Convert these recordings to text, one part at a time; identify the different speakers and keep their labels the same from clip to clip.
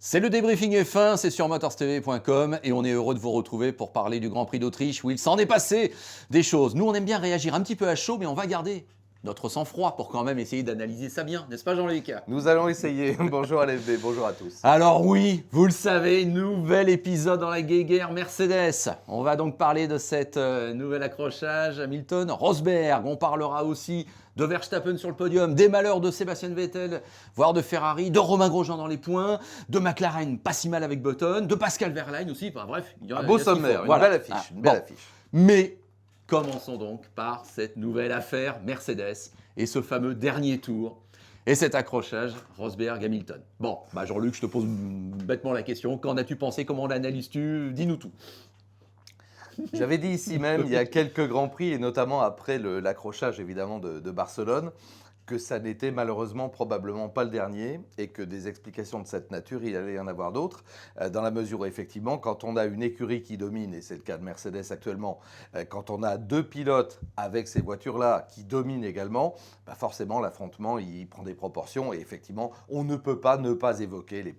Speaker 1: C'est le débriefing F1, c'est sur motorstv.com et on est heureux de vous retrouver pour parler du Grand Prix d'Autriche où il s'en est passé des choses. Nous, on aime bien réagir un petit peu à chaud, mais on va garder notre sang-froid pour quand même essayer d'analyser ça bien, n'est-ce pas Jean-Luc?
Speaker 2: Nous allons essayer. Bonjour à l'FB, bonjour à tous.
Speaker 1: Alors oui, vous le savez, nouvel épisode dans la guéguerre Mercedes. On va donc parler de cette nouvel accrochage Hamilton-Rosberg. On parlera aussi de Verstappen sur le podium, des malheurs de Sébastien Vettel, voire de Ferrari, de Romain Grosjean dans les points, de McLaren pas si mal avec Button, de Pascal Wehrlein aussi. Enfin bref, il y a
Speaker 2: Un beau sommaire, une belle affiche. Une belle affiche.
Speaker 1: Mais commençons donc par cette nouvelle affaire Mercedes et ce fameux dernier tour et cet accrochage Rosberg-Hamilton. Bon, Jean-Luc, je te pose bêtement la question. Qu'en as-tu pensé? Comment l'analyses-tu? Dis-nous tout.
Speaker 2: J'avais dit ici même, il y a quelques grands prix, et notamment après l'accrochage évidemment de Barcelone, que ça n'était malheureusement probablement pas le dernier et que des explications de cette nature, il allait y en avoir d'autres, dans la mesure où effectivement, quand on a une écurie qui domine, et c'est le cas de Mercedes actuellement, quand on a deux pilotes avec ces voitures-là qui dominent également, forcément l'affrontement il prend des proportions et effectivement, on ne peut pas ne pas évoquer les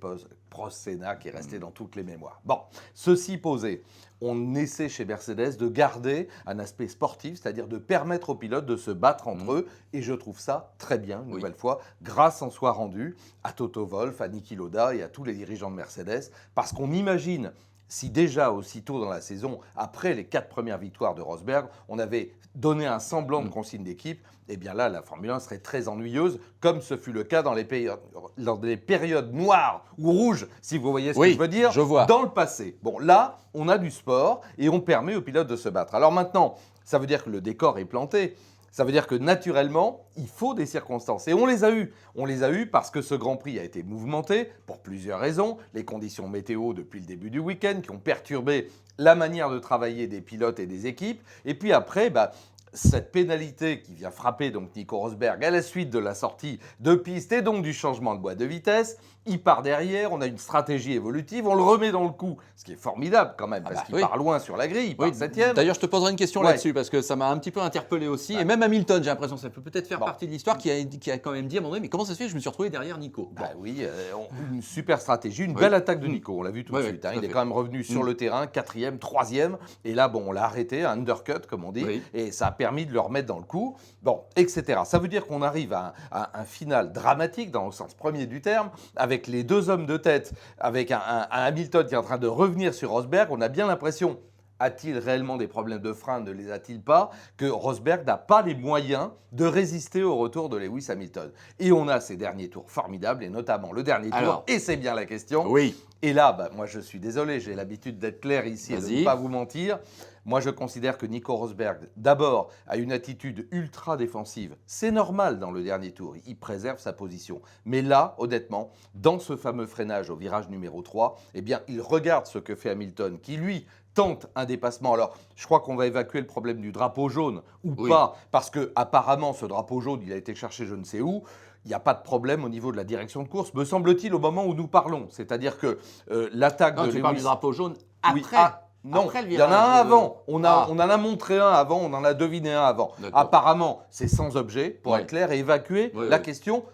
Speaker 2: Prost-Senna qui est resté dans toutes les mémoires. Bon, ceci posé, on essaie chez Mercedes de garder un aspect sportif, c'est-à-dire de permettre aux pilotes de se battre entre eux. Et je trouve ça très bien, une nouvelle fois, grâce en soit rendue à Toto Wolff, à Niki Lauda et à tous les dirigeants de Mercedes. Parce qu'on imagine, si déjà aussitôt dans la saison, après les 4 premières victoires de Rosberg, on avait donné un semblant de consigne d'équipe, eh bien là, la Formule 1 serait très ennuyeuse, comme ce fut le cas dans les périodes noires ou rouges, si vous voyez ce que je veux dire, dans le passé. Bon, là, on a du sport et on permet aux pilotes de se battre. Alors maintenant, ça veut dire que le décor est planté. Ça veut dire que naturellement, il faut des circonstances. Et on les a eues. On les a eues parce que ce Grand Prix a été mouvementé pour plusieurs raisons. Les conditions météo depuis le début du week-end qui ont perturbé la manière de travailler des pilotes et des équipes. Et puis après, cette pénalité qui vient frapper donc Nico Rosberg à la suite de la sortie de piste et donc du changement de boîte de vitesse, il part derrière, on a une stratégie évolutive, on le remet dans le coup, ce qui est formidable quand même, parce qu'il part loin sur la grille, il part 7e.
Speaker 1: D'ailleurs, je te poserai une question là-dessus, parce que ça m'a un petit peu interpellé aussi, et même Hamilton, j'ai l'impression que ça peut peut-être faire partie de l'histoire, qui a quand même dit à un moment donné, mais comment ça se fait que je me suis retrouvé derrière Nico?
Speaker 2: Une super stratégie, une belle attaque de Nico, on l'a vu tout de suite, il est quand même revenu sur le terrain, 4e, 3e, et là, on l'a arrêté, un undercut, comme on dit, et ça a permis de le remettre dans le coup, etc. Ça veut dire qu'on arrive à un final dramatique, dans le sens premier du terme, avec les deux hommes de tête, avec un Hamilton qui est en train de revenir sur Rosberg. On a bien l'impression, a-t-il réellement des problèmes de frein, ne les a-t-il pas, que Rosberg n'a pas les moyens de résister au retour de Lewis Hamilton. Et on a ces derniers tours formidables, et notamment le dernier tour, et c'est bien la question.
Speaker 1: Oui.
Speaker 2: Et là, moi je suis désolé, j'ai l'habitude d'être clair ici et de ne pas vous mentir. Moi, je considère que Nico Rosberg, d'abord, a une attitude ultra défensive. C'est normal dans le dernier tour, il préserve sa position. Mais là, honnêtement, dans ce fameux freinage au virage numéro 3, eh bien, il regarde ce que fait Hamilton, qui lui tente un dépassement. Alors, je crois qu'on va évacuer le problème du drapeau jaune ou pas, parce que apparemment, ce drapeau jaune, il a été cherché je ne sais où. Il n'y a pas de problème au niveau de la direction de course, me semble-t-il, au moment où nous parlons. C'est-à-dire que l'attaque de Lewis...
Speaker 1: Tu parles du drapeau jaune après.
Speaker 2: Non,
Speaker 1: après le
Speaker 2: il y en a un avant. On en
Speaker 1: a
Speaker 2: montré un avant, on en a deviné un avant. Apparemment, c'est sans objet, pour être clair, et évacuer la question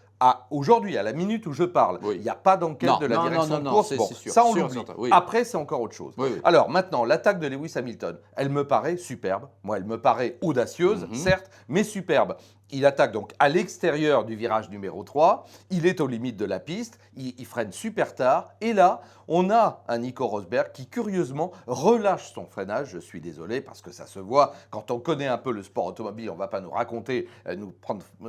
Speaker 2: aujourd'hui, à la minute où je parle. Il n'y a pas d'enquête de la direction de course. Ça, on l'oublie. Après, c'est encore autre chose. Alors maintenant, l'attaque de Lewis Hamilton, elle me paraît superbe. Moi, elle me paraît audacieuse, certes, mais superbe. Il attaque donc à l'extérieur du virage numéro 3, il est aux limites de la piste, il freine super tard, et là, on a un Nico Rosberg qui, curieusement, relâche son freinage. Je suis désolé, parce que ça se voit, quand on connaît un peu le sport automobile, on ne va pas nous raconter, nous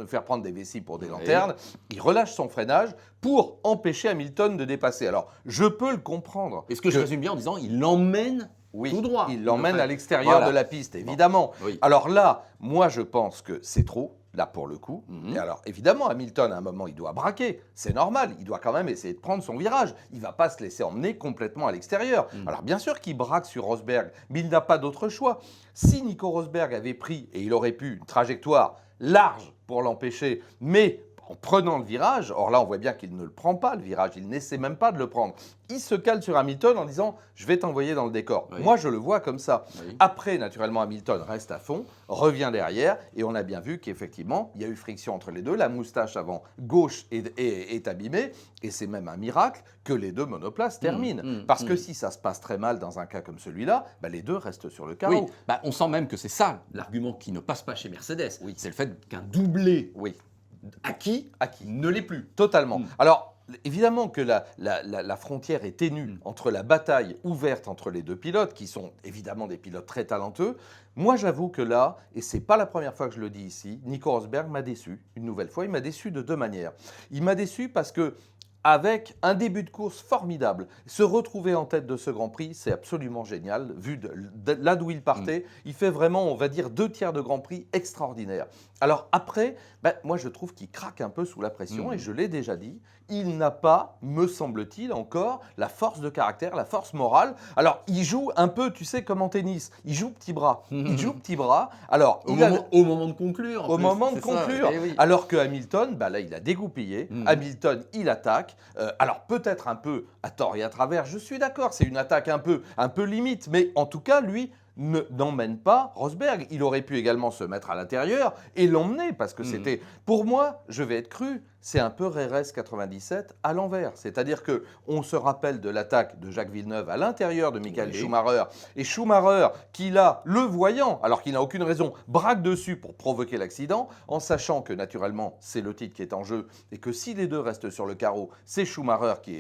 Speaker 2: faire prendre des vessies pour des lanternes. Il relâche son freinage pour empêcher Hamilton de dépasser. Alors, je peux le comprendre.
Speaker 1: Est-ce que je résume bien en disant, il l'emmène tout droit?
Speaker 2: Il l'emmène à l'extérieur de la piste, évidemment. Alors là, moi, je pense que c'est trop. Là, pour le coup. Et alors, évidemment, Hamilton, à un moment, il doit braquer. C'est normal. Il doit quand même essayer de prendre son virage. Il ne va pas se laisser emmener complètement à l'extérieur. Alors, bien sûr qu'il braque sur Rosberg, mais il n'a pas d'autre choix. Si Nico Rosberg avait pris, et il aurait pu, une trajectoire large pour l'empêcher, mais en prenant le virage, or là on voit bien qu'il ne le prend pas le virage, il n'essaie même pas de le prendre. Il se cale sur Hamilton en disant « je vais t'envoyer dans le décor
Speaker 1: Oui. ».
Speaker 2: Moi je le vois comme ça.
Speaker 1: Oui.
Speaker 2: Après, naturellement, Hamilton reste à fond, revient derrière et on a bien vu qu'effectivement, il y a eu friction entre les deux. La moustache avant gauche est abîmée et c'est même un miracle que les deux monoplaces terminent. Parce que si ça se passe très mal dans un cas comme celui-là, bah, les deux restent sur le carreau.
Speaker 1: Oui, bah, on sent même que c'est ça l'argument qui ne passe pas chez Mercedes.
Speaker 2: Oui.
Speaker 1: C'est le fait qu'un doublé
Speaker 2: Oui,
Speaker 1: acquis ne l'est plus.
Speaker 2: totalement. Alors, évidemment que la frontière est ténue entre la bataille ouverte entre les deux pilotes, qui sont évidemment des pilotes très talentueux. Moi, j'avoue que là, et c'est pas la première fois que je le dis ici, Nico Rosberg m'a déçu, une nouvelle fois. Il m'a déçu de deux manières. Il m'a déçu parce que avec un début de course formidable. Se retrouver en tête de ce Grand Prix, c'est absolument génial. Vu de là d'où il partait, il fait vraiment, on va dire, 2 tiers de Grand Prix extraordinaire. Alors après, moi je trouve qu'il craque un peu sous la pression et je l'ai déjà dit, il n'a pas, me semble-t-il, encore la force de caractère, la force morale. Alors il joue un peu, tu sais, comme en tennis, il joue petit bras. Il joue petit bras. Alors,
Speaker 1: Au moment de conclure.
Speaker 2: Au moment de
Speaker 1: c'est ça.
Speaker 2: conclure.
Speaker 1: Eh oui.
Speaker 2: Alors que Hamilton, là, il a dégoupillé. Hamilton, il attaque. Alors, peut-être un peu à tort et à travers, je suis d'accord, c'est une attaque un peu limite. Mais en tout cas, lui n'emmène pas Rosberg. Il aurait pu également se mettre à l'intérieur et l'emmener parce que c'était, pour moi, je vais être cru, c'est un peu RS 97 à l'envers. C'est-à-dire que on se rappelle de l'attaque de Jacques Villeneuve à l'intérieur de Michael Schumacher. Et Schumacher, qui là, le voyant, alors qu'il n'a aucune raison, braque dessus pour provoquer l'accident, en sachant que naturellement, c'est le titre qui est en jeu et que si les deux restent sur le carreau, c'est Schumacher qui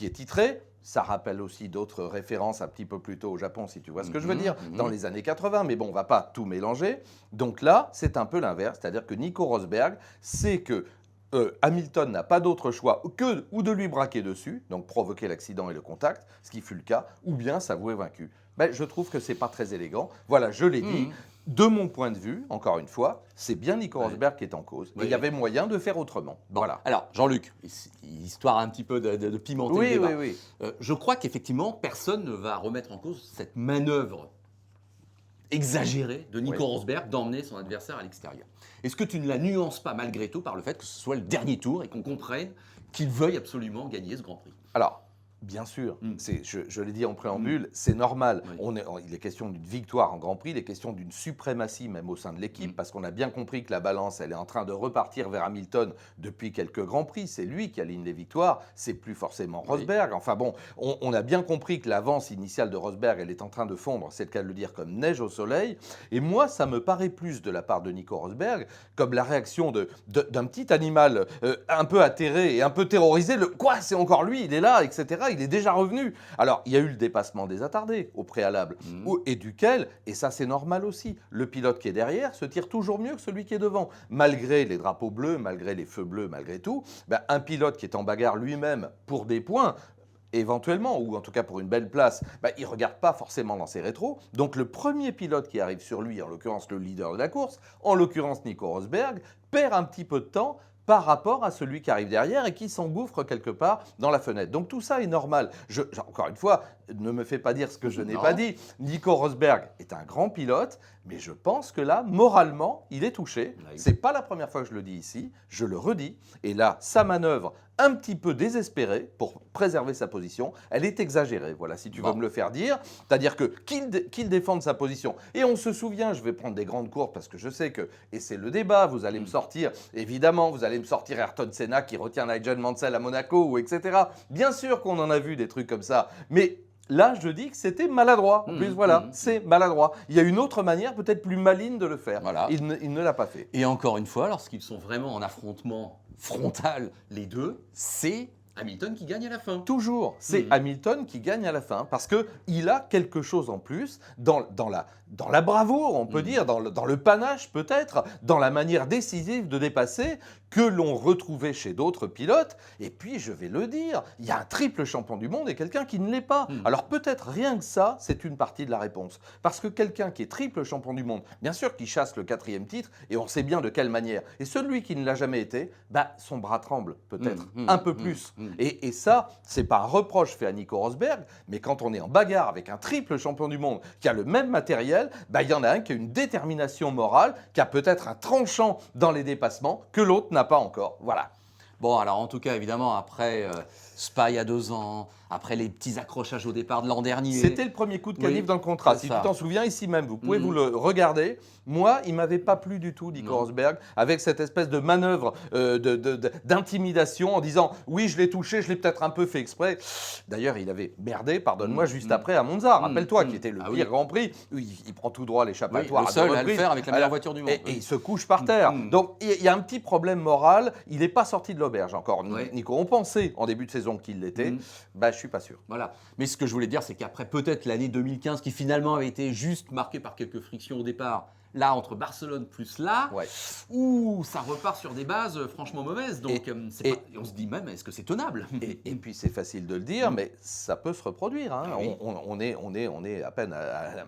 Speaker 2: est titré. Ça rappelle aussi d'autres références un petit peu plus tôt au Japon, si tu vois ce que je veux dire, dans les années 80. Mais bon, on ne va pas tout mélanger. Donc là, c'est un peu l'inverse. C'est-à-dire que Nico Rosberg sait que Hamilton n'a pas d'autre choix que ou de lui braquer dessus, donc provoquer l'accident et le contact, ce qui fut le cas, ou bien s'avouer vaincu. Je trouve que ce n'est pas très élégant. Voilà, je l'ai dit. De mon point de vue, encore une fois, c'est bien Nico Rosberg qui est en cause. Et il y avait moyen de faire autrement.
Speaker 1: Bon,
Speaker 2: voilà.
Speaker 1: Alors, Jean-Luc, histoire un petit peu de pimenter le débat.
Speaker 2: Oui.
Speaker 1: Je crois qu'effectivement, personne ne va remettre en cause cette manœuvre exagérée de Nico Rosberg d'emmener son adversaire à l'extérieur. Est-ce que tu ne la nuances pas malgré tout par le fait que ce soit le dernier tour et qu'on comprenne qu'il veuille absolument gagner ce Grand Prix?
Speaker 2: Alors, bien sûr, je l'ai dit en préambule, c'est normal.
Speaker 1: Oui.
Speaker 2: Il est question d'une victoire en Grand Prix, il est question d'une suprématie même au sein de l'équipe, parce qu'on a bien compris que la balance, elle est en train de repartir vers Hamilton depuis quelques Grands Prix. C'est lui qui aligne les victoires, c'est plus forcément Rosberg. Enfin bon, on a bien compris que l'avance initiale de Rosberg, elle est en train de fondre, c'est le cas de le dire, comme neige au soleil. Et moi, ça me paraît plus de la part de Nico Rosberg comme la réaction d'un petit animal un peu atterré et un peu terrorisé. Quoi, c'est encore lui, il est là, etc. Il est déjà revenu. Alors, il y a eu le dépassement des attardés au préalable, et duquel, et ça c'est normal aussi, le pilote qui est derrière se tire toujours mieux que celui qui est devant. Malgré les drapeaux bleus, malgré les feux bleus, malgré tout, un pilote qui est en bagarre lui-même pour des points, éventuellement, ou en tout cas pour une belle place, il ne regarde pas forcément dans ses rétros. Donc le premier pilote qui arrive sur lui, en l'occurrence le leader de la course, en l'occurrence Nico Rosberg, perd un petit peu de temps par rapport à celui qui arrive derrière et qui s'engouffre quelque part dans la fenêtre. Donc tout ça est normal. Encore une fois, ne me fais pas dire ce que je n'ai pas dit. Nico Rosberg est un grand pilote, mais je pense que là, moralement, il est touché.
Speaker 1: Oui.
Speaker 2: C'est pas la première fois que je le dis ici, je le redis. Et là, sa manœuvre, un petit peu désespérée pour préserver sa position, elle est exagérée. Voilà, si tu veux me le faire dire. C'est-à-dire que qu'il défende sa position. Et on se souvient, je vais prendre des grandes courses parce que je sais que, et c'est le débat, vous allez me sortir, évidemment, vous allez me sortir Ayrton Senna qui retient Nigel Mansell à Monaco, ou etc. Bien sûr qu'on en a vu des trucs comme ça, mais là, je dis que c'était maladroit. En plus, voilà, c'est maladroit. Il y a une autre manière, peut-être plus maligne, de le faire.
Speaker 1: Voilà.
Speaker 2: Il ne l'a pas fait.
Speaker 1: Et encore une fois, lorsqu'ils sont vraiment en affrontement frontal, les deux, c'est Hamilton qui gagne à la fin.
Speaker 2: Toujours, c'est Hamilton qui gagne à la fin parce qu'il a quelque chose en plus dans la bravoure, on peut dire, dans le panache peut-être, dans la manière décisive de dépasser que l'on retrouvait chez d'autres pilotes. Et puis, je vais le dire, il y a un triple champion du monde et quelqu'un qui ne l'est pas. Alors peut-être rien que ça, c'est une partie de la réponse. Parce que quelqu'un qui est triple champion du monde, bien sûr qu'il chasse le 4e titre et on sait bien de quelle manière. Et celui qui ne l'a jamais été, son bras tremble peut-être un peu plus. Et ça, c'est pas un reproche fait à Nico Rosberg, mais quand on est en bagarre avec un triple champion du monde qui a le même matériel, bah, il y en a un qui a une détermination morale, qui a peut-être un tranchant dans les dépassements que l'autre n'a pas encore. Voilà.
Speaker 1: Bon, alors en tout cas, évidemment, après Spa il y a 2 ans, après les petits accrochages au départ de l'an dernier.
Speaker 2: C'était le premier coup de canif dans le contrat.
Speaker 1: c'est
Speaker 2: Si
Speaker 1: ça.
Speaker 2: tu t'en souviens, ici même, vous pouvez vous le regarder. Moi, il ne m'avait pas plu du tout, Nico Rosberg, avec cette espèce de manœuvre d'intimidation en disant « Oui, je l'ai touché, je l'ai peut-être un peu fait exprès ». D'ailleurs, il avait merdé, pardonne-moi, juste après à Monza. Rappelle-toi, qui était le pire Grand Prix. Il prend tout droit l'échappatoire.
Speaker 1: Le seul à le faire avec la meilleure voiture du monde.
Speaker 2: Et il se couche par terre. Donc, il y a un petit problème moral. Il n'est pas sorti de l'auberge encore. Nico, on pensait en début de saison qu'il l'était. Bah, je ne suis pas sûr.
Speaker 1: Voilà. Mais ce que je voulais dire, c'est qu'après peut-être l'année 2015, qui finalement avait été juste marquée par quelques frictions au départ, là, entre Barcelone plus là, où ça repart sur des bases franchement mauvaises. Donc, on se dit même, est-ce que c'est tenable?
Speaker 2: Et puis, c'est facile de le dire, mais ça peut se reproduire. Hein. On est à peine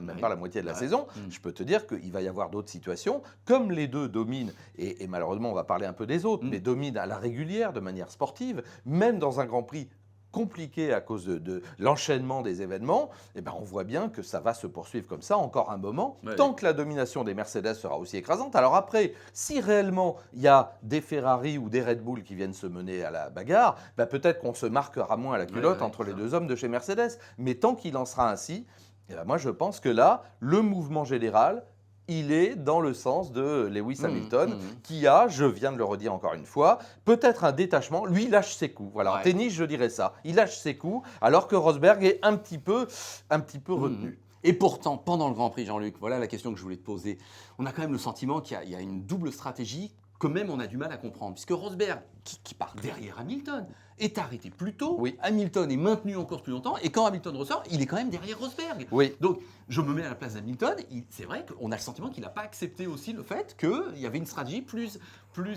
Speaker 2: même pas la moitié de la saison. Je peux te dire qu'il va y avoir d'autres situations, comme les deux dominent, et malheureusement, on va parler un peu des autres, mais dominent à la régulière, de manière sportive, même dans un Grand Prix compliqué à cause de l'enchaînement des événements, eh ben on voit bien que ça va se poursuivre comme ça encore un moment, tant que la domination des Mercedes sera aussi écrasante. Alors après, si réellement il y a des Ferrari ou des Red Bull qui viennent se mener à la bagarre, ben peut-être qu'on se marquera moins à la culotte entre les deux hommes de chez Mercedes. Mais tant qu'il en sera ainsi, eh ben moi je pense que là, le mouvement général, il est dans le sens de Lewis Hamilton, qui a, je viens de le redire encore une fois, peut-être un détachement. Lui, il lâche ses coups. Voilà, en tennis, je dirais ça. Il lâche ses coups, alors que Rosberg est un petit peu retenu.
Speaker 1: Et pourtant, pendant le Grand Prix, Jean-Luc, voilà la question que je voulais te poser. On a quand même le sentiment qu'il y a une double stratégie que même on a du mal à comprendre. Puisque Rosberg, qui part derrière Hamilton, est arrêté plus tôt. Hamilton est maintenu en course plus longtemps. Et quand Hamilton ressort, il est quand même derrière Rosberg. Donc, je me mets à la place d'Hamilton. C'est vrai qu'on a le sentiment qu'il n'a pas accepté aussi le fait qu'il y avait une stratégie plus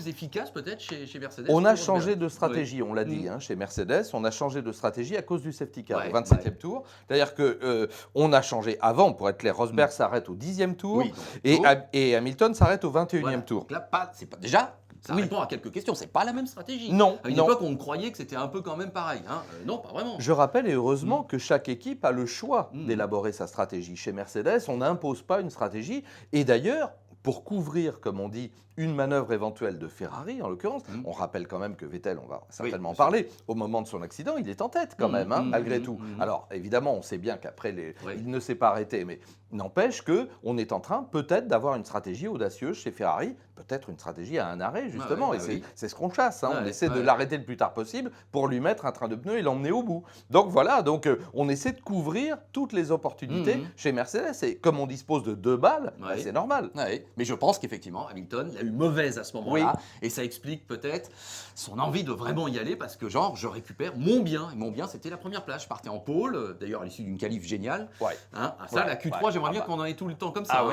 Speaker 1: efficace peut-être chez Mercedes.
Speaker 2: On a changé de stratégie, on l'a dit, chez Mercedes. On a changé de stratégie à cause du safety car au 27e tour. C'est-à-dire qu'on a changé avant, pour être clair, Rosberg s'arrête au 10e tour et Hamilton s'arrête au 21e tour.
Speaker 1: Donc là, c'est pas déjà... Ça répond à quelques questions. C'est pas la même stratégie.
Speaker 2: Non.
Speaker 1: À une époque, on croyait que c'était un peu quand même pareil. Non, pas vraiment.
Speaker 2: Je rappelle, et heureusement, que chaque équipe a le choix d'élaborer sa stratégie. Chez Mercedes, on n'impose pas une stratégie. Et d'ailleurs, pour couvrir, comme on dit, une manœuvre éventuelle de Ferrari, en l'occurrence, on rappelle quand même que Vettel, on va certainement en parler, au moment de son accident, il est en tête quand même, malgré tout. Alors, évidemment, on sait bien qu'après, il ne s'est pas arrêté, mais n'empêche qu'on est en train peut-être d'avoir une stratégie audacieuse chez Ferrari, peut-être une stratégie à un arrêt, justement, et c'est ce qu'on chasse. On essaie de l'arrêter le plus tard possible pour lui mettre un train de pneus et l'emmener au bout. Donc voilà, on essaie de couvrir toutes les opportunités chez Mercedes, et comme on dispose de 2 balles, c'est normal.
Speaker 1: Mais je pense qu'effectivement, Hamilton l'a eu mauvaise à ce moment-là, et ça explique peut-être son envie de vraiment y aller, parce que genre, je récupère mon bien, et mon bien, c'était la première place. Je partais en pôle, d'ailleurs à l'issue d'une qualif géniale. La Q3, j'aimerais bien qu'on en ait tout le temps comme ça.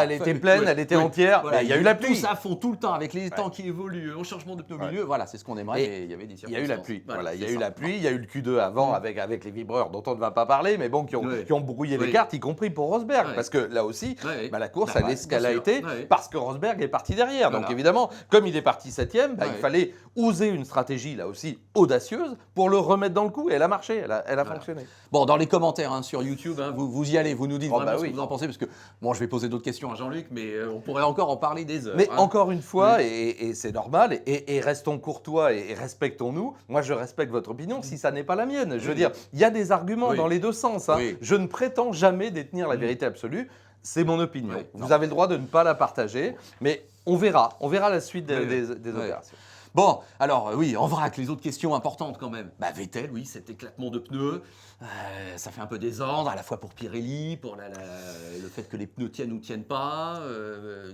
Speaker 2: Elle était pleine, elle était entière. Il y a eu la pluie.
Speaker 1: Tout ça à fond, tout le temps, avec les temps qui évoluent, au changement de pneus milieu. Voilà, c'est ce qu'on aimerait, mais il y avait des circonstances.
Speaker 2: Il y a eu la pluie. Il y a eu la pluie, il y a eu le Q2 avant avec les vibreurs dont on ne va pas parler, mais bon, qui ont brouillé les cartes, y compris pour Rosberg. Parce que là aussi, la course, elle est ce qu'elle a été, parce que Rosberg est parti derrière. Donc évidemment, comme il est parti 7e, il fallait oser une stratégie là aussi audacieuse pour le remettre dans le coup. Et elle a marché, elle a fonctionné.
Speaker 1: Bon, dans les commentaires sur YouTube, vous y allez, vous nous dites vraiment ce que vous en pensez, parce que bon, je vais poser d'autres questions à Jean-Luc, mais on pourrait encore en parler des heures.
Speaker 2: Mais encore une fois, et c'est normal, et restons courtois et respectons-nous. Moi, je respecte votre opinion si ça n'est pas la mienne. Je veux dire, il y a des arguments dans les deux sens. Je ne prétends jamais détenir la vérité absolue. C'est mon opinion. Vous avez le droit de ne pas la partager, mais on verra la suite des opérations.
Speaker 1: Bon, alors en vrac, les autres questions importantes quand même. Vettel, cet éclatement de pneus, ça fait un peu désordre, à la fois pour Pirelli, pour le fait que les pneus tiennent ou ne tiennent pas.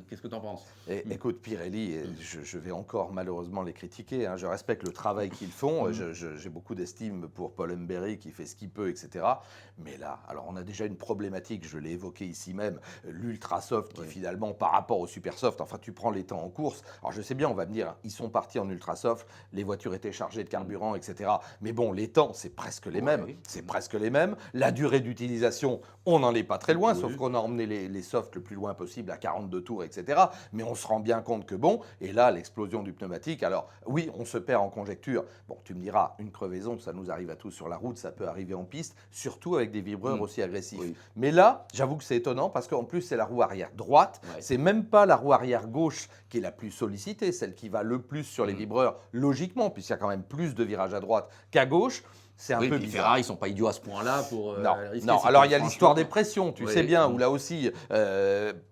Speaker 1: Qu'est-ce que tu en penses?
Speaker 2: Écoute, Pirelli, je vais encore malheureusement les critiquer. Je respecte le travail qu'ils font. J'ai beaucoup d'estime pour Paul Hemberry qui fait ce qu'il peut, etc. Mais là, alors on a déjà une problématique, je l'ai évoqué ici même, l'ultra soft qui finalement, par rapport au super soft, enfin tu prends les temps en course. Alors je sais bien, on va me dire, ils sont partis en ultra-soft, les voitures étaient chargées de carburant, etc. Mais bon, les temps, c'est presque les mêmes.
Speaker 1: Oui.
Speaker 2: C'est presque les mêmes. La durée d'utilisation, on n'en est pas très loin,
Speaker 1: Oui.
Speaker 2: sauf qu'on a emmené les softs le plus loin possible à 42 tours, etc. Mais on se rend bien compte que bon, et là, l'explosion du pneumatique, alors oui, on se perd en conjecture. Bon, tu me diras, une crevaison, ça nous arrive à tous sur la route, ça peut arriver en piste, surtout avec des vibreurs aussi agressifs.
Speaker 1: Oui.
Speaker 2: Mais là, j'avoue que c'est étonnant parce qu'en plus, c'est la roue arrière droite,
Speaker 1: Ouais.
Speaker 2: c'est même pas la roue arrière gauche qui est la plus sollicitée, celle qui va le plus sur les vibreurs, logiquement, puisqu'il y a quand même plus de virages à droite qu'à gauche. C'est un
Speaker 1: Oui,
Speaker 2: peu
Speaker 1: puis
Speaker 2: bizarre.
Speaker 1: Ferrari, ils sont pas idiots à ce point-là pour
Speaker 2: Non,
Speaker 1: risquer.
Speaker 2: non.
Speaker 1: C'est
Speaker 2: Alors
Speaker 1: que,
Speaker 2: il y a l'histoire des pressions, tu
Speaker 1: oui.
Speaker 2: sais bien, où là aussi,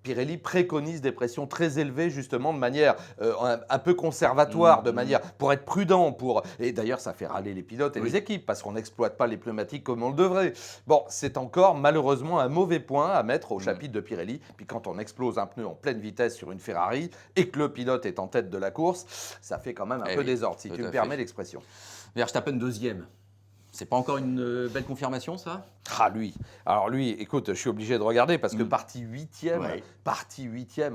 Speaker 2: Pirelli préconise des pressions très élevées, justement, de manière un peu conservatoire, de manière pour être prudent. Et d'ailleurs, ça fait râler les pilotes et les équipes, parce qu'on n'exploite pas les pneumatiques comme on le devrait. Bon, c'est encore malheureusement un mauvais point à mettre au chapitre de Pirelli. Puis quand on explose un pneu en pleine vitesse sur une Ferrari et que le pilote est en tête de la course, ça fait quand même un peu désordre, si tu me permets l'expression.
Speaker 1: Verstappen deuxième. C'est pas encore une belle confirmation, ça?
Speaker 2: Ah, lui. Alors lui, écoute, je suis obligé de regarder parce que partie huitième,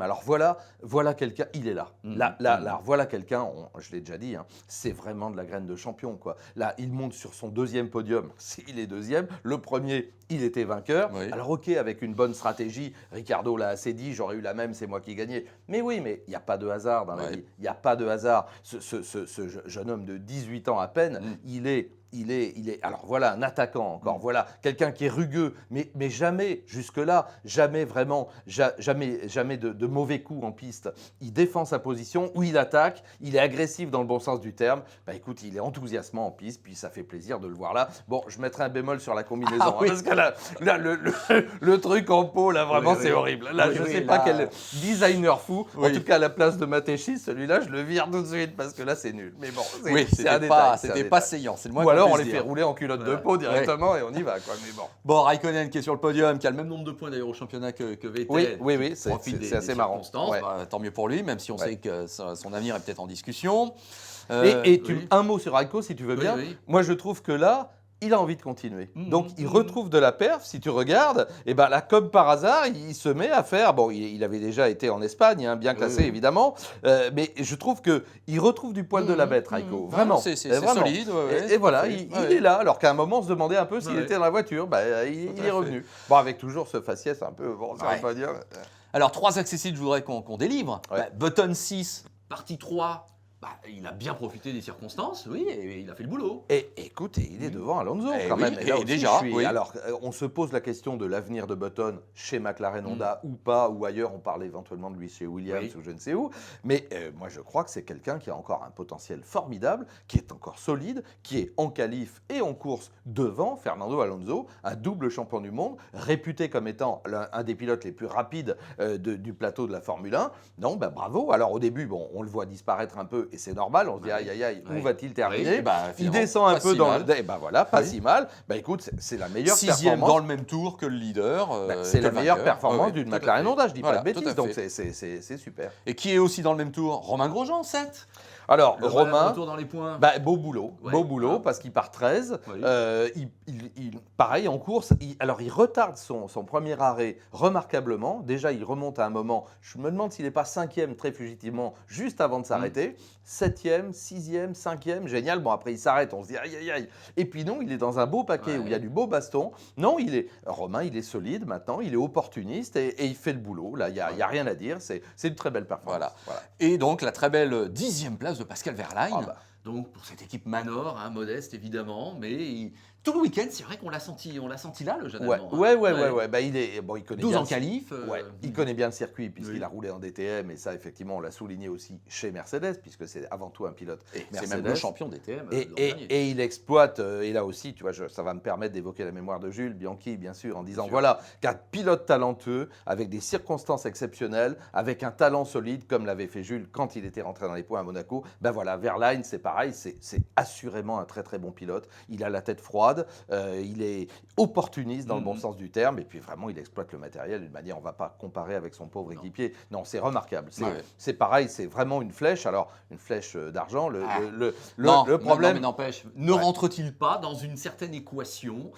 Speaker 2: alors voilà quelqu'un, il est là. Là, voilà quelqu'un, je l'ai déjà dit, hein, c'est vraiment de la graine de champion, quoi. Là, il monte sur son deuxième podium, il est deuxième. Le premier, il était vainqueur.
Speaker 1: Oui.
Speaker 2: Alors ok, avec une bonne stratégie, Ricardo l'a assez dit, j'aurais eu la même, c'est moi qui gagnais. Mais oui, mais il n'y a pas de hasard dans la vie. Il n'y a pas de hasard. Ce jeune homme de 18 ans à peine, il est, alors voilà, un attaquant encore, voilà, quelqu'un qui est rugueux, mais jamais jusque-là, jamais vraiment, jamais de mauvais coups en piste. Il défend sa position, ou il attaque, il est agressif dans le bon sens du terme. Bah écoute, il est enthousiasmant en piste, puis ça fait plaisir de le voir là. Bon, je mettrai un bémol sur la combinaison, parce que là le truc en pot, là, vraiment, c'est horrible. Là, je ne sais pas quel designer fou, en tout cas à la place de Matéchi, celui-là, je le vire tout de suite, parce que là, c'est nul. Mais bon, c'est un détail.
Speaker 1: C'était pas saillant, c'est le moins
Speaker 2: Ou alors on les
Speaker 1: dire.
Speaker 2: fait rouler en culotte de peau directement et on y va, quoi. Mais bon.
Speaker 1: Bon, Raikkonen qui est sur le podium, qui a le même nombre de points d'ailleurs au championnat que Vettel.
Speaker 2: Oui,
Speaker 1: C'est
Speaker 2: assez marrant.
Speaker 1: Ouais. Bah, tant mieux pour lui, même si on sait que son avenir est peut-être en discussion.
Speaker 2: Un mot sur Raikko, si tu veux bien.
Speaker 1: Oui.
Speaker 2: Moi, je trouve que là, il a envie de continuer. Donc, il retrouve de la perf. Si tu regardes, et ben là, comme par hasard, il se met à faire. Bon, il avait déjà été en Espagne, hein, bien classé évidemment, mais je trouve que il retrouve du poil de la bête, Raikko. Vraiment,
Speaker 1: c'est
Speaker 2: vraiment.
Speaker 1: solide.
Speaker 2: Et voilà, il est là. Alors qu'à un moment, on se demandait un peu s'il était dans la voiture. Bah, il est revenu. Bon, avec toujours ce faciès un peu. Bon, ça va pas dire.
Speaker 1: Alors, 3 accessibles, je voudrais qu'on délivre.
Speaker 2: Ouais.
Speaker 1: Button 6, partie 3. Il a bien profité des circonstances, oui, et il a fait le boulot.
Speaker 2: Et écoute, il est devant Alonso quand
Speaker 1: oui,
Speaker 2: même.
Speaker 1: et
Speaker 2: là aussi,
Speaker 1: déjà,
Speaker 2: Alors, on se pose la question de l'avenir de Button chez McLaren Honda ou pas, ou ailleurs. On parle éventuellement de lui chez Williams ou je ne sais où. Mais moi, je crois que c'est quelqu'un qui a encore un potentiel formidable, qui est encore solide, qui est en qualif et en course devant Fernando Alonso, un double champion du monde, réputé comme étant un des pilotes les plus rapides du plateau de la Formule 1. Non, bravo. Alors, au début, bon, on le voit disparaître un peu et c'est normal, on se dit aïe, où va-t-il terminer? Il descend un peu dans le... Et voilà, pas si mal. Écoute, c'est la meilleure
Speaker 1: Sixième
Speaker 2: performance.
Speaker 1: dans le même tour que le leader.
Speaker 2: C'est la meilleure performance d'une McLaren Honda, je dis pas de
Speaker 1: tout à
Speaker 2: bêtises, donc
Speaker 1: fait.
Speaker 2: c'est super.
Speaker 1: Et qui est aussi dans le même tour? Romain Grosjean, 7.
Speaker 2: Alors,
Speaker 1: Le
Speaker 2: Romain,
Speaker 1: retour dans les points.
Speaker 2: beau boulot, parce qu'il part 13.
Speaker 1: Oui.
Speaker 2: Pareil, en course, il retarde son premier arrêt remarquablement. Déjà, il remonte à un moment, je me demande s'il n'est pas 5e très fugitivement, juste avant de s'arrêter. 7e, 6e, 5e, génial. Bon, après, il s'arrête, on se dit aïe. Et puis non, il est dans un beau paquet où il y a du beau baston. Non, Romain, il est solide maintenant, il est opportuniste et il fait le boulot. Là, il n'y a rien à dire, c'est une très belle performance.
Speaker 1: Voilà. Et donc, la très belle 10e place de Pascal Wehrlein. Donc, pour cette équipe Manor, modeste évidemment, mais tout le week-end, c'est vrai qu'on l'a senti là, le jeune Allemand.
Speaker 2: Ouais. Il connaît
Speaker 1: 12
Speaker 2: bien
Speaker 1: en qualif.
Speaker 2: Il connaît bien le circuit puisqu'il a roulé en DTM et ça, effectivement, on l'a souligné aussi chez Mercedes puisque c'est avant tout un pilote Mercedes.
Speaker 1: C'est même le champion DTM.
Speaker 2: Et il exploite, et là aussi, tu vois, ça va me permettre d'évoquer la mémoire de Jules Bianchi, bien sûr, en disant voilà, qu'un pilote talentueux, avec des circonstances exceptionnelles, avec un talent solide, comme l'avait fait Jules quand il était rentré dans les points à Monaco, Wehrlein, c'est pareil. pareil, c'est assurément un très très bon pilote. Il a la tête froide, il est opportuniste dans le bon sens du terme, et puis vraiment il exploite le matériel d'une manière, on ne va pas comparer avec son pauvre équipier. Non, c'est remarquable. C'est pareil, c'est vraiment une flèche. Alors, une flèche d'argent, le problème...
Speaker 1: Non, mais n'empêche, ne rentre-t-il pas dans une certaine équation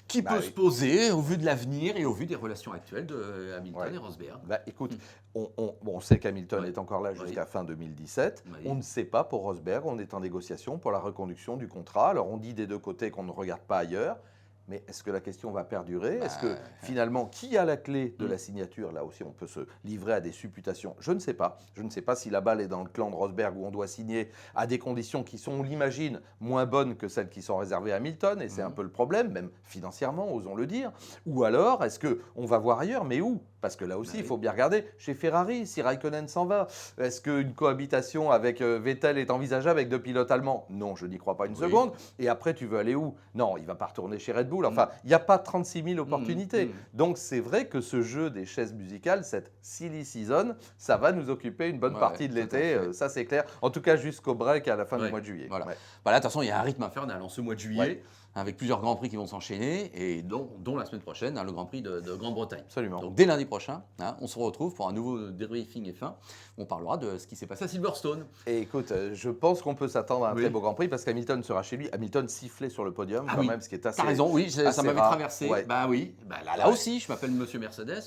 Speaker 1: qui peut se poser au vu de l'avenir et au vu des relations actuelles de Hamilton et Rosberg?
Speaker 2: Écoute, on sait qu'Hamilton est encore là jusqu'à fin 2017. On ne sait pas pour Rosberg, on est en négociation pour la reconduction du contrat. Alors on dit des deux côtés qu'on ne regarde pas ailleurs. Mais est-ce que la question va perdurer? Est-ce que finalement, qui a la clé de la signature? Là aussi, on peut se livrer à des supputations. Je ne sais pas. Je ne sais pas si la balle est dans le clan de Rosberg où on doit signer à des conditions qui sont, on l'imagine, moins bonnes que celles qui sont réservées à Hamilton. Et c'est un peu le problème, même financièrement, osons le dire. Ou alors, est-ce qu'on va voir ailleurs? Mais où? Parce que là aussi, il faut bien regarder. Chez Ferrari, si Raikkonen s'en va, est-ce qu'une cohabitation avec Vettel est envisageable avec deux pilotes allemands? Non, je n'y crois pas une seconde. Et après, tu veux aller où? Non, il ne va pas retourner chez Red Bull. Enfin, il n'y a pas 36 000 opportunités. Donc, c'est vrai que ce jeu des chaises musicales, cette silly season, ça va nous occuper une bonne partie de l'été. Ça, c'est clair. En tout cas, jusqu'au break à la fin du mois de juillet.
Speaker 1: Voilà. Bah là, de toute façon, il y a un rythme infernal en ce mois de juillet. Avec plusieurs Grands Prix qui vont s'enchaîner, et dont la semaine prochaine, le Grand Prix de Grande-Bretagne.
Speaker 2: Absolument.
Speaker 1: Donc dès lundi prochain, on se retrouve pour un nouveau débriefing F1. On parlera de ce qui s'est passé à Silverstone.
Speaker 2: Et écoute, je pense qu'on peut s'attendre à un très beau Grand Prix, parce qu'Hamilton sera chez lui. Hamilton sifflait sur le podium, quand même, ce qui est assez.
Speaker 1: T'as raison, oui, ça m'avait traversé. Bah oui, là aussi, je m'appelle Monsieur Mercedes.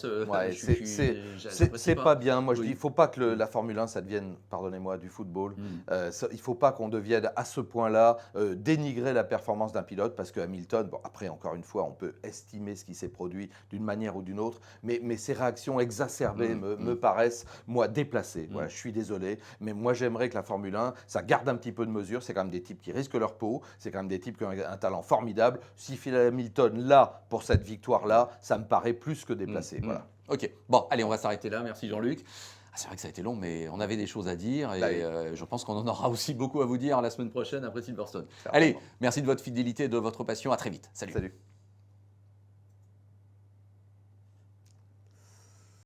Speaker 2: C'est pas bien. Moi, je dis, il ne faut pas que la Formule 1, ça devienne, pardonnez-moi, du football. Il ne faut pas qu'on devienne à ce point-là dénigrer la performance d'un pilote. Parce que Hamilton, bon, après, encore une fois, on peut estimer ce qui s'est produit d'une manière ou d'une autre, mais ces réactions exacerbées me paraissent, moi, déplacées. Voilà, je suis désolé, mais moi, j'aimerais que la Formule 1, ça garde un petit peu de mesure. C'est quand même des types qui risquent leur peau, c'est quand même des types qui ont un talent formidable. Si Phil Hamilton, là, pour cette victoire-là, ça me paraît plus que déplacé. Voilà.
Speaker 1: Ok, bon, allez, on va s'arrêter là. Merci Jean-Luc. C'est vrai que ça a été long, mais on avait des choses à dire et je pense qu'on en aura aussi beaucoup à vous dire la semaine prochaine après Silverstone. Allez, merci de votre fidélité et de votre passion. À très vite. Salut.